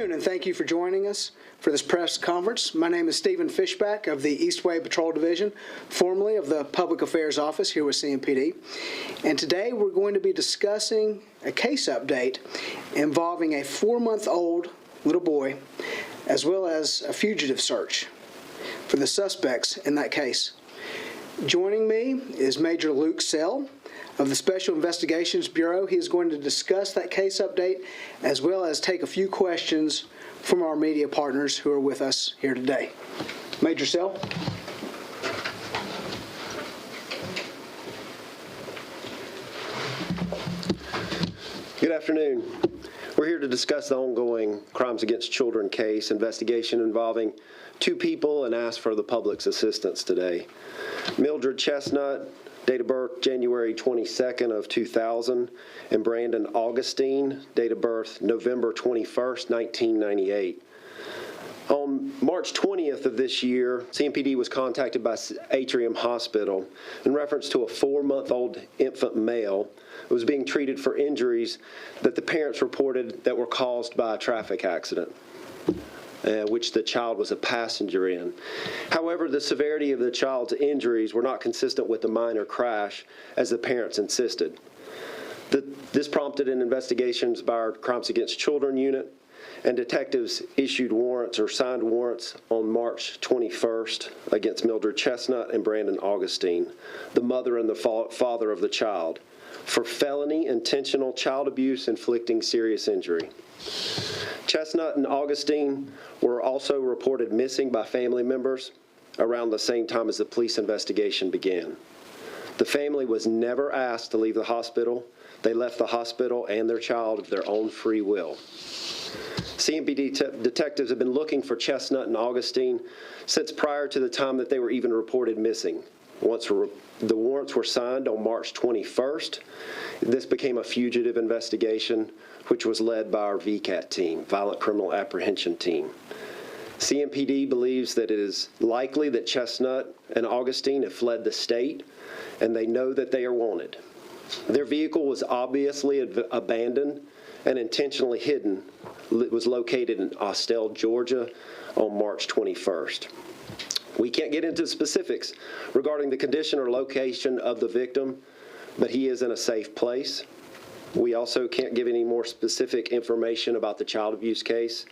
And thank you for joining us for this press conference. My name is Stephen Fishback of the Eastway Patrol Division, formerly of the Public Affairs Office here with CMPD. And today we're going to be discussing a case update involving a 4-month-old little boy, as well as a fugitive search for the suspects in that case. Joining me is Major Luke Sell of the Special Investigations Bureau. He is going to discuss that case update as well as take a few questions from our media partners who are with us here today. Major Sell. Good afternoon. We're here to discuss the ongoing Crimes Against Children case investigation involving 2 people and ask for the public's assistance today. Mildred Chestnut, date of birth January 22nd of 2000, and Brandon Augustine, date of birth November 21st, 1998. On March 20th of this year, CMPD was contacted by Atrium Hospital in reference to a 4-month-old infant male who was being treated for injuries that the parents reported that were caused by a traffic accident, which the child was a passenger in. However, the severity of the child's injuries were not consistent with the minor crash, as the parents insisted. This prompted an investigations by our Crimes Against Children unit, and detectives issued warrants or signed warrants on March 21st against Mildred Chestnut and Brandon Augustine, the mother and the father of the child, for felony intentional child abuse inflicting serious injury. Chestnut and Augustine were also reported missing by family members around the same time as the police investigation began. The family was never asked to leave the hospital. They left the hospital and their child of their own free will. CMPD detectives have been looking for Chestnut and Augustine since prior to the time that they were even reported missing, The warrants were signed on March 21st. This became a fugitive investigation, which was led by our VCAT team, Violent Criminal Apprehension Team. CMPD believes that it is likely that Chestnut and Augustine have fled the state, and they know that they are wanted. Their vehicle was obviously abandoned and intentionally hidden. It was located in Austell, Georgia on March 21st. We can't get into specifics regarding the condition or location of the victim, but he is in a safe place. We also can't give any more specific information about the child abuse case.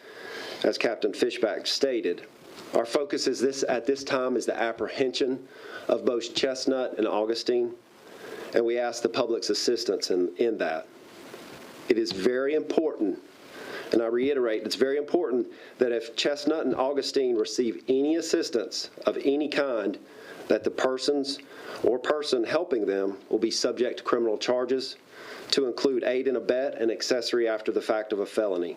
As Captain Fishback stated, our focus at this time is the apprehension of both Chestnut and Augustine, and we ask the public's assistance in that. It is very important, and I reiterate, it's very important that if Chestnut and Augustine receive any assistance of any kind, that the persons or person helping them will be subject to criminal charges, to include aid and abet and accessory after the fact of a felony.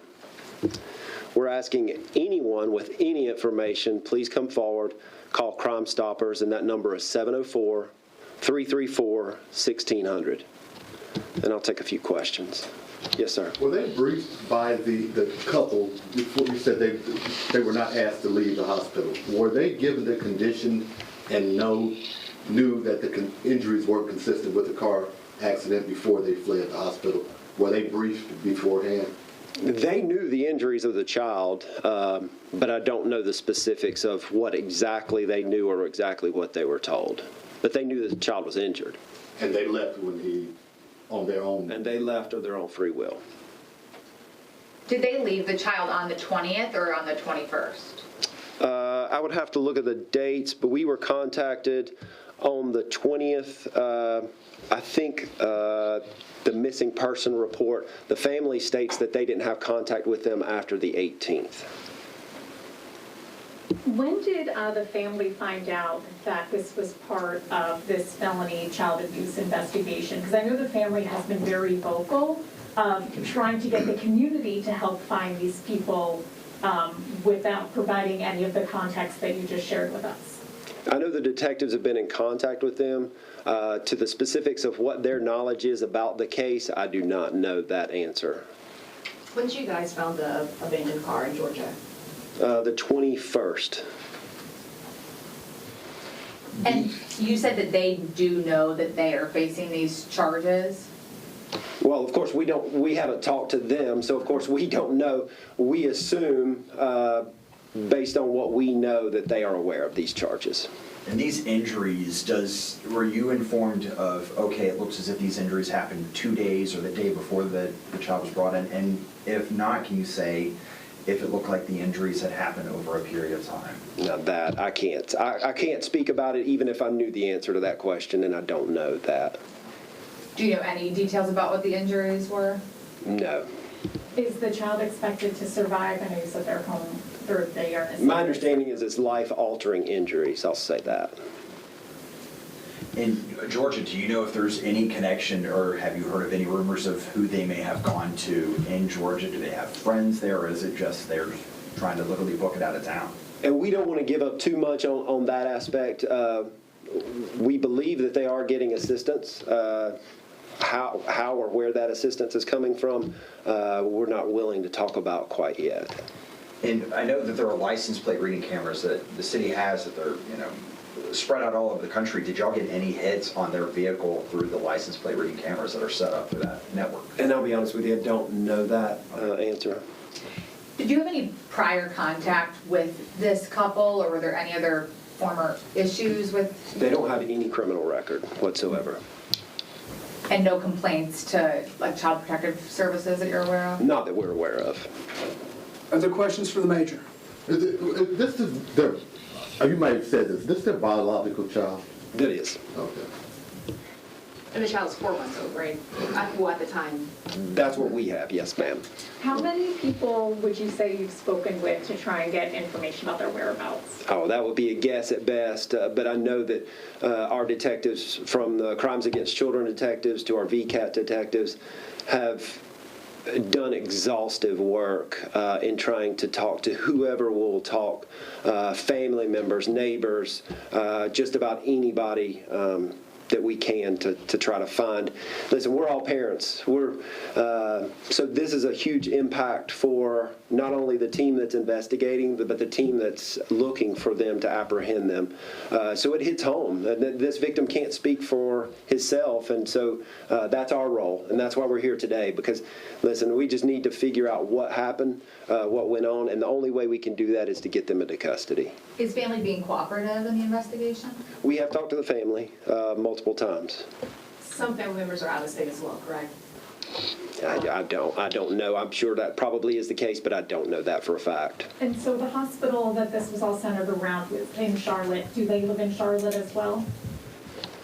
We're asking anyone with any information, please come forward, call Crime Stoppers, and that number is 704-334-1600. And I'll take a few questions. Yes, sir. Were they briefed by the couple before you said they were not asked to leave the hospital? Were they given the condition and knew that the injuries were consistent with the car accident before they fled the hospital? Were they briefed beforehand? They knew the injuries of the child, but I don't know the specifics of what exactly they knew or exactly what they were told. But they knew that the child was injured. And they left on their own? And they left of their own free will. Did they leave the child on the 20th or on the 21st? I would have to look at the dates, but we were contacted on the 20th. I think the missing person report, the family states that they didn't have contact with them after the 18th. When did the family find out that this was part of this felony child abuse investigation? Because I know the family has been very vocal, trying to get the community to help find these people without providing any of the context that you just shared with us. I know the detectives have been in contact with them. To the specifics of what their knowledge is about the case, I do not know that answer. When did you guys found the abandoned car in Georgia? The 21st. And you said that they do know that they are facing these charges? Well, of course, we haven't talked to them, so of course we don't know. We assume, based on what we know, that they are aware of these charges. And these injuries, were you informed of, okay, it looks as if these injuries happened 2 days or the day before the child was brought in? And if not, can you say if it looked like the injuries had happened over a period of time? Now that, I can't. I can't speak about it even if I knew the answer to that question, and I don't know that. Do you know any details about what the injuries were? No. Is the child expected to survive? I know you said they're home. They are. My understanding is it's life-altering injuries, I'll say that. In Georgia, do you know if there's any connection, or have you heard of any rumors of who they may have gone to in Georgia? Do they have friends there, or is it just they're trying to literally book it out of town? And we don't want to give up too much on that aspect. We believe that they are getting assistance. How or where that assistance is coming from, we're not willing to talk about quite yet. And I know that there are license plate reading cameras that the city has that they're, spread out all over the country. Did y'all get any hits on their vehicle through the license plate reading cameras that are set up for that network? And I'll be honest with you, I don't know that answer. Did you have any prior contact with this couple, or were there any other former issues with? They don't have any criminal record whatsoever. And no complaints to Child Protective Services that you're aware of? Not that we're aware of. Are there questions for the Major? You might have said this their biological child? That is. Okay. And the child's 4 months old, right? At the time. That's what we have, yes, ma'am. How many people would you say you've spoken with to try and get information about their whereabouts? Oh, that would be a guess at best, but I know that our detectives, from the Crimes Against Children detectives to our VCAT detectives, have done exhaustive work in trying to talk to whoever will talk, family members, neighbors, just about anybody that we can to try to find. Listen, we're all parents. So this is a huge impact for not only the team that's investigating, but the team that's looking for them to apprehend them. So it hits home. This victim can't speak for himself, and so that's our role, and that's why we're here today. Because, listen, we just need to figure out what happened, what went on, and the only way we can do that is to get them into custody. Is family being cooperative in the investigation? We have talked to the family multiple times. Some family members are out of state as well, correct? I don't know. I'm sure that probably is the case, but I don't know that for a fact. And so the hospital that this was all centered around was in Charlotte. Do they live in Charlotte as well?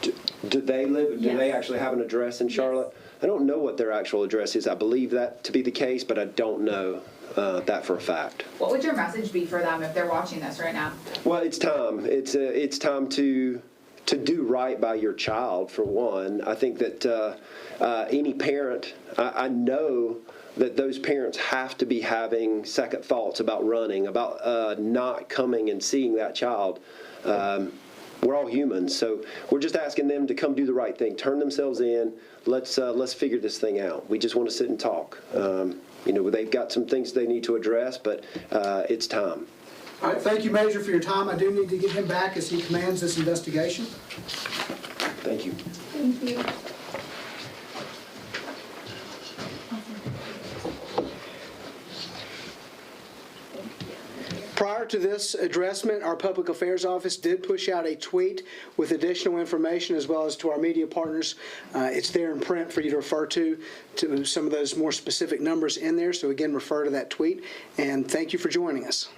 Do they live? Do they Yes. actually have an address in Charlotte? I don't know what their actual address is. I believe that to be the case, but I don't know that for a fact. What would your message be for them if they're watching this right now? Well, it's time. It's time to do right by your child, for one. I think that any parent, I know that those parents have to be having second thoughts about running, about not coming and seeing that child. We're all humans, so we're just asking them to come do the right thing, turn themselves in. Let's figure this thing out. We just want to sit and talk. They've got some things they need to address, but it's time. All right, thank you, Major, for your time. I do need to get him back as he commands this investigation. Thank you. Thank you. Prior to this addressment, our Public Affairs Office did push out a tweet with additional information as well as to our media partners. It's there in print for you to refer to some of those more specific numbers in there. So again, refer to that tweet. And thank you for joining us.